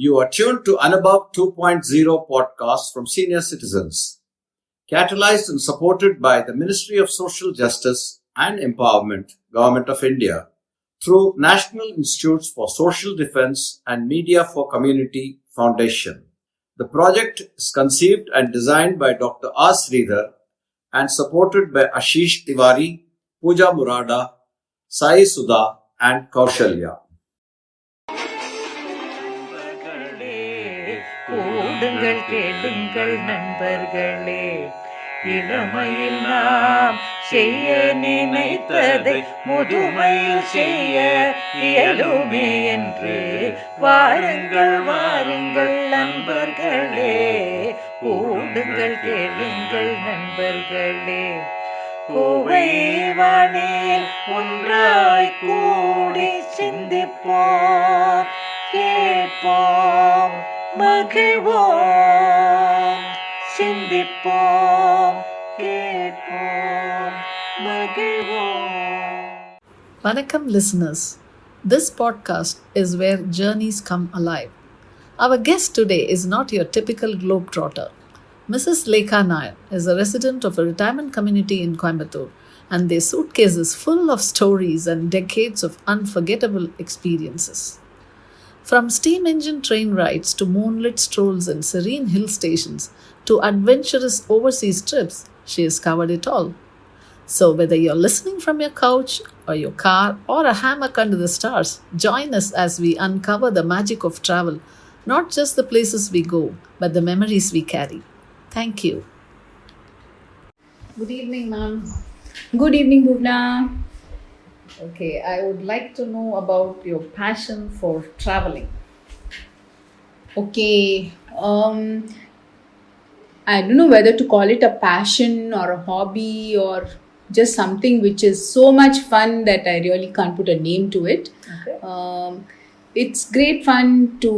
You are tuned to Anubhav 2.0 podcast from senior citizens, catalyzed and supported by the Ministry of Social Justice and Empowerment, Government of India, through National Institutes for Social Defense and Media for Community Foundation. The project is conceived and designed by Dr. R. Sridhar and supported by Ashish Tiwari, Pooja Murada, Sai Sudha, and Kaushalya. கூடுங்கள் கேளுங்கள் நண்பர்களே, இளமையில் நாம் செய்ய நினைத்ததை முதுமையில் செய்ய இயலுமே என்று வாருங்கள் வாருங்கள் நண்பர்களே, கூடுங்கள் கேளுங்கள் நண்பர்களே. கோவை வானில் ஒன்றாய் கூடி சிந்திப்போம், கேட்போம், மகிழ்வோம், சிந்திப்போம், கேட்போம், மகிழ்வோம். Vanakkam listeners, this podcast is where journeys come alive. Our guest today is not your typical globetrotter. Mrs. Lekha Nair is a resident of a retirement community in Coimbatore, and their suitcase is full of stories and decades of unforgettable experiences. From steam engine train rides to moonlit strolls in serene hill stations to adventurous overseas trips, she has covered it all. So, whether you're listening from your couch or your car or a hammock under the stars, join us as we uncover the magic of travel, not just the places we go, but the memories we carry. Thank you. Good evening, ma'am. Good evening, Bhuvna. Okay, I would like to know about your passion for traveling. Okay, I don't know whether to call it a passion or a hobby or just something which is so much fun that I really can't put a name to it. Okay. It's great fun to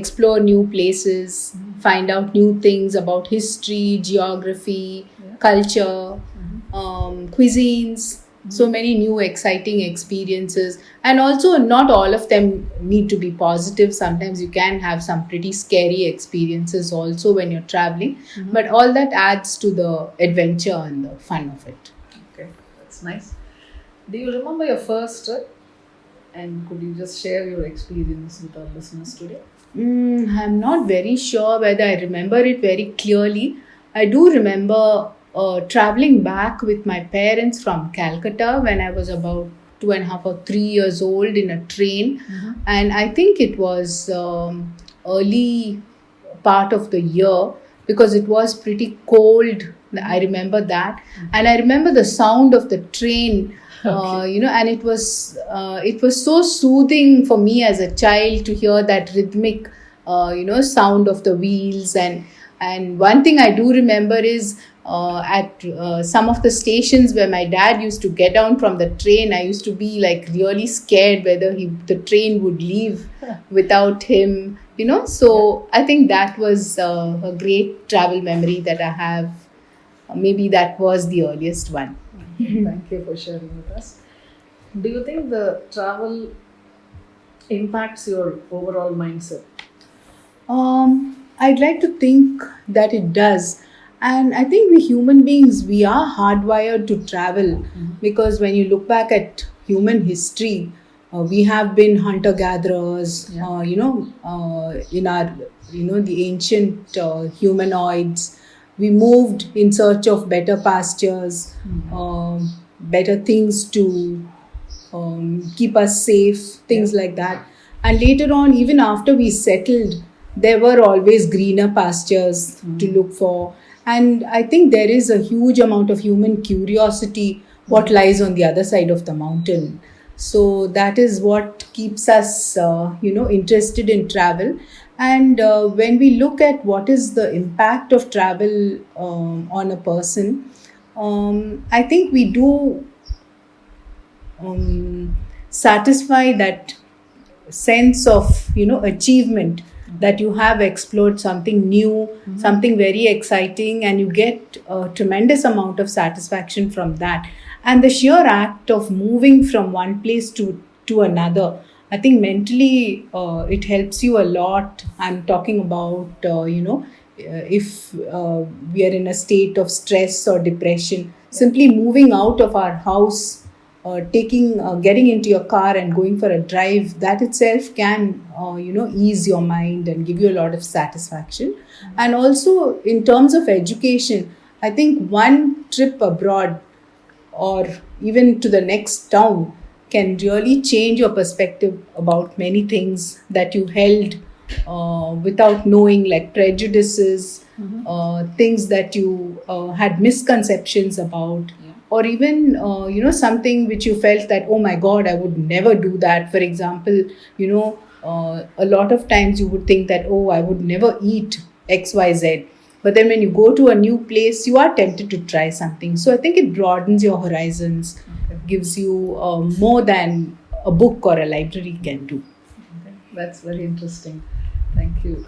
explore new places, find out new things about history, geography, culture, cuisines. So many new exciting experiences, and also not all of them need to be positive. Sometimes you can have some pretty scary experiences also when you're traveling, but all that adds to the adventure and the fun of it. Okay, that's nice. Do you remember your first trip? And could you just share your experience with our listeners today? I'm not very sure whether I remember it very clearly. I do remember traveling back with my parents from Calcutta when I was about 2.5 or 3 years old in a train. And I think it was early part of the year because it was pretty cold. I remember that. And I remember the sound of the train, and it was so soothing for me as a child to hear that rhythmic, sound of the wheels. And one thing I do remember is at some of the stations where my dad used to get down from the train, I used to be like really scared whether the train would leave without him, So I think that was a great travel memory that I have. Maybe that was the earliest one. Thank you for sharing with us. Do you think the travel impacts your overall mindset? I'd like to think that it does. And I think we human beings, we are hardwired to travel because when you look back at human history, we have been hunter-gatherers, in our, the ancient humanoids. We moved in search of better pastures, better things to keep us safe, things like that. And later on, even after we settled, there were always greener pastures to look for. And I think there is a huge amount of human curiosity what lies on the other side of the mountain. So that is what keeps us, interested in travel. And when we look at what is the impact of travel on a person, I think we do satisfy that sense of, achievement that you have explored something new, something very exciting, and you get a tremendous amount of satisfaction from that. And the sheer act of moving from one place to another, I think mentally it helps you a lot. I'm talking about, if we are in a state of stress or depression, simply moving out of our house, getting into your car and going for a drive, that itself can, ease your mind and give you a lot of satisfaction. And also in terms of education, I think one trip abroad or even to the next town can really change your perspective about many things that you held without knowing, like prejudices, things that you had misconceptions about, or even something which you felt that, oh my god, I would never do that. For example, a lot of times you would think that, oh, I would never eat XYZ. But then when you go to a new place, you are tempted to try something. So I think it broadens your horizons, gives you more than a book or a library can do. Okay. That's very interesting. Thank you.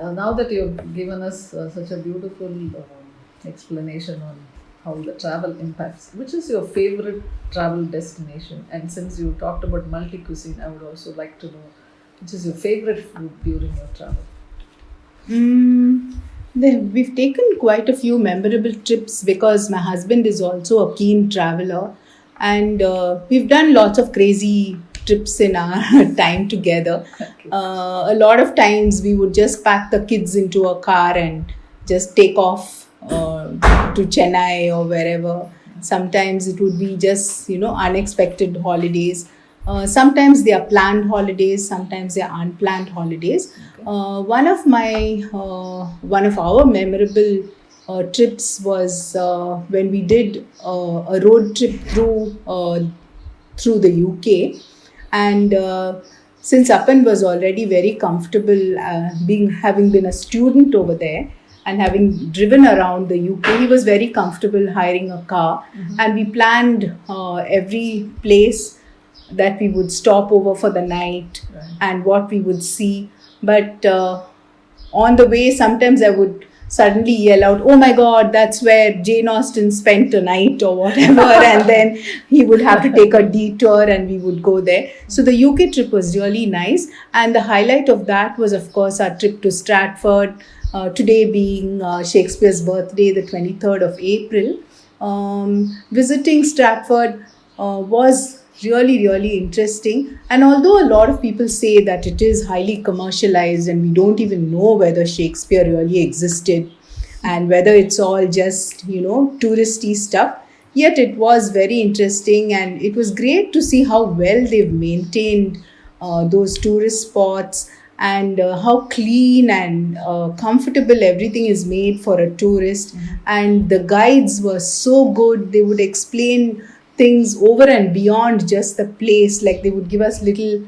Now that you've given us such a beautiful explanation on how the travel impacts, which is your favorite travel destination? And since you talked about multi-cuisine, I would also like to know, which is your favorite food during your travel? We've taken quite a few memorable trips because my husband is also a keen traveler, and we've done lots of crazy trips in our time together. Okay. A lot of times we would just pack the kids into a car and just take off to Chennai or wherever. Sometimes it would be just unexpected holidays. Sometimes they are planned holidays, sometimes they are unplanned holidays. One of our memorable trips was when we did a road trip through the UK, and since Apan was already very comfortable, having been a student over there and having driven around the UK, he was very comfortable hiring a car, and we planned every place that we would stop over for the night, right, and what we would see. But on the way, sometimes I would suddenly yell out, oh my god, that's where Jane Austen spent a night or whatever, and then he would have to take a detour and we would go there. So the UK trip was really nice, and the highlight of that was, of course, our trip to Stratford, today being Shakespeare's birthday, the 23rd of April. Visiting Stratford was really, really interesting. And although a lot of people say that it is highly commercialized and we don't even know whether Shakespeare really existed and whether it's all just, touristy stuff, yet it was very interesting, and it was great to see how well they've maintained those tourist spots, and how clean and comfortable everything is made for a tourist. And the guides were so good. They would explain things over and beyond just the place. Like they would give us little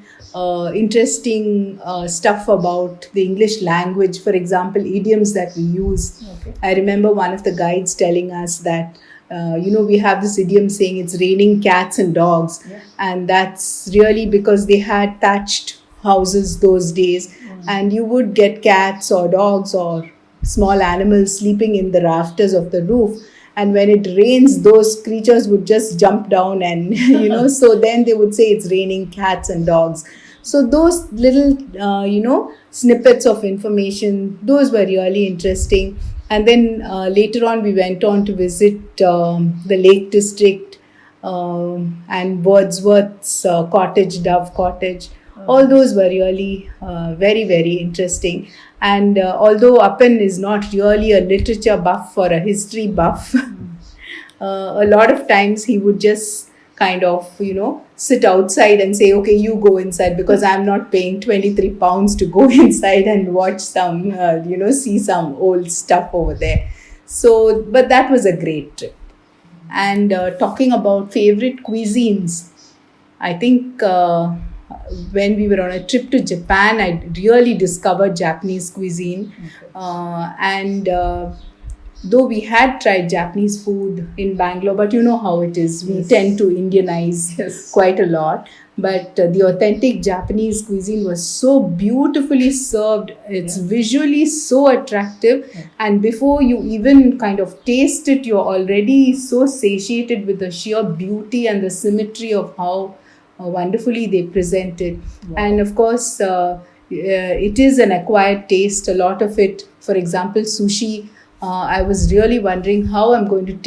interesting stuff about the English language, for example, idioms that we use. Okay. I remember one of the guides telling us that we have this idiom saying it's raining cats and dogs, and that's really because they had thatched houses those days, and you would get cats or dogs or small animals sleeping in the rafters of the roof. And when it rains, those creatures would just jump down and, so then they would say it's raining cats and dogs. So those little, snippets of information, those were really interesting. And then later on, we went on to visit the Lake District and Wordsworth's cottage, Dove Cottage. All those were really very, very interesting. And although Apan is not really a literature buff or a history buff, a lot of times he would just kind of, sit outside and say, okay, you go inside because I'm not paying 23 pounds to go inside and watch some, see some old stuff over there. So, but that was a great trip. And talking about favorite cuisines, I think when we were on a trip to Japan, I really discovered Japanese cuisine. Okay. And though we had tried Japanese food in Bangalore, but you know how it is. We tend to Indianize quite a lot. But the authentic Japanese cuisine was so beautifully served. It's visually so attractive. Yeah. And before you even kind of taste it, you're already so satiated with the sheer beauty and the symmetry of how wonderfully they present it. And of course, it is an acquired taste. A lot of it, for example, sushi. I was really wondering how I'm going to,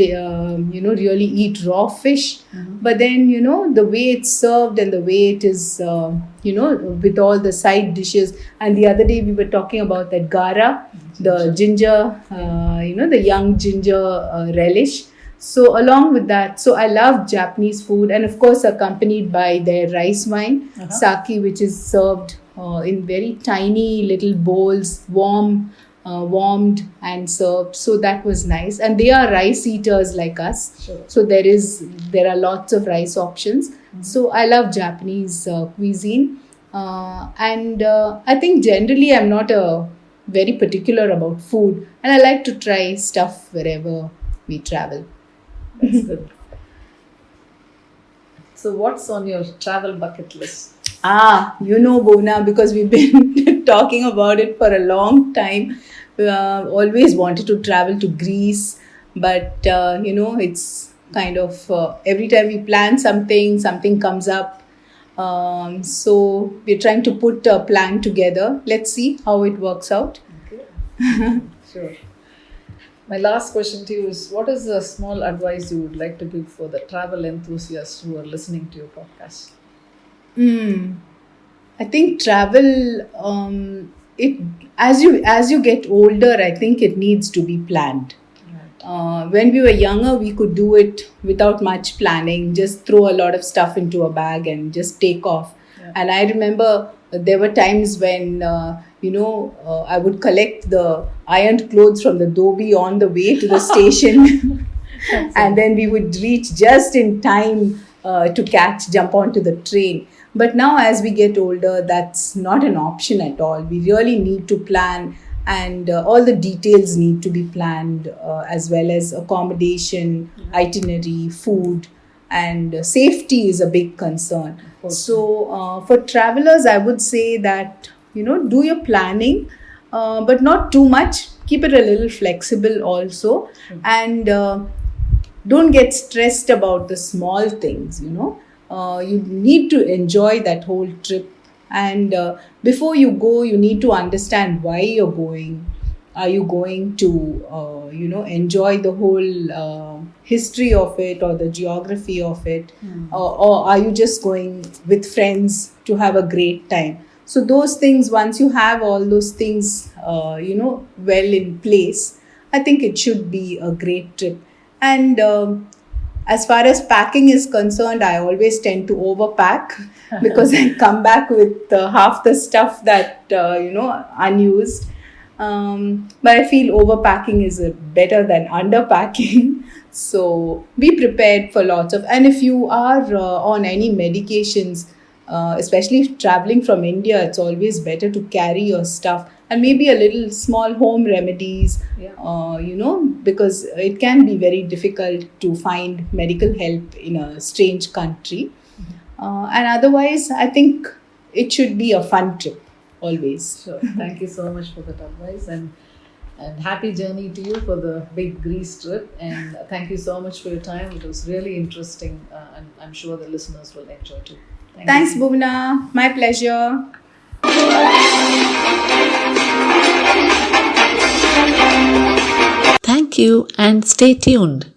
really eat raw fish. But then, the way it's served and the way it is, with all the side dishes. And the other day we were talking about that gara, the ginger, the young ginger relish. So along with that, so I love Japanese food, and of course accompanied by their rice wine, sake, which is served in very tiny little bowls, warmed and served. So that was nice. And they are rice eaters like us. Sure. So there are lots of rice options. So I love Japanese cuisine. And I think generally I'm not very particular about food. And I like to try stuff wherever we travel. That's good. So, what's on your travel bucket list? Bhuvna, because we've been talking about it for a long time. Always wanted to travel to Greece, but it's kind of every time we plan something comes up. So we're trying to put a plan together. Let's see how it works out. Okay. Sure. My last question to you is, what is the small advice you would like to give for the travel enthusiasts who are listening to your podcast? I think travel, as you get older, I think it needs to be planned. Right. When we were younger, we could do it without much planning, just throw a lot of stuff into a bag and just take off. Yeah. And I remember there were times when, I would collect the ironed clothes from the dhobi on the way to the station. And then we would reach just in time to jump onto the train. But now as we get older, that's not an option at all. We really need to plan, and all the details need to be planned, as well as accommodation, itinerary, food, and safety is a big concern. So for travelers, I would say that, do your planning, but not too much. Keep it a little flexible also. And don't get stressed about the small things, you need to enjoy that whole trip. And before you go, you need to understand why you're going. Are you going to, enjoy the whole history of it or the geography of it? Or are you just going with friends to have a great time? So those things, once you have all those things, well in place, I think it should be a great trip. And as far as packing is concerned, I always tend to overpack because I come back with half the stuff that, unused. But I feel overpacking is better than underpacking. So be prepared for lots of, and if you are on any medications, especially if traveling from India, it's always better to carry your stuff and maybe a little small home remedies, because it can be very difficult to find medical help in a strange country. And otherwise, I think it should be a fun trip always. Sure. Thank you so much for that advice, and happy journey to you for the big Greece trip. And thank you so much for your time. It was really interesting, and I'm sure the listeners will enjoy too. Thanks, Bhuvna. My pleasure. Thank you, and stay tuned.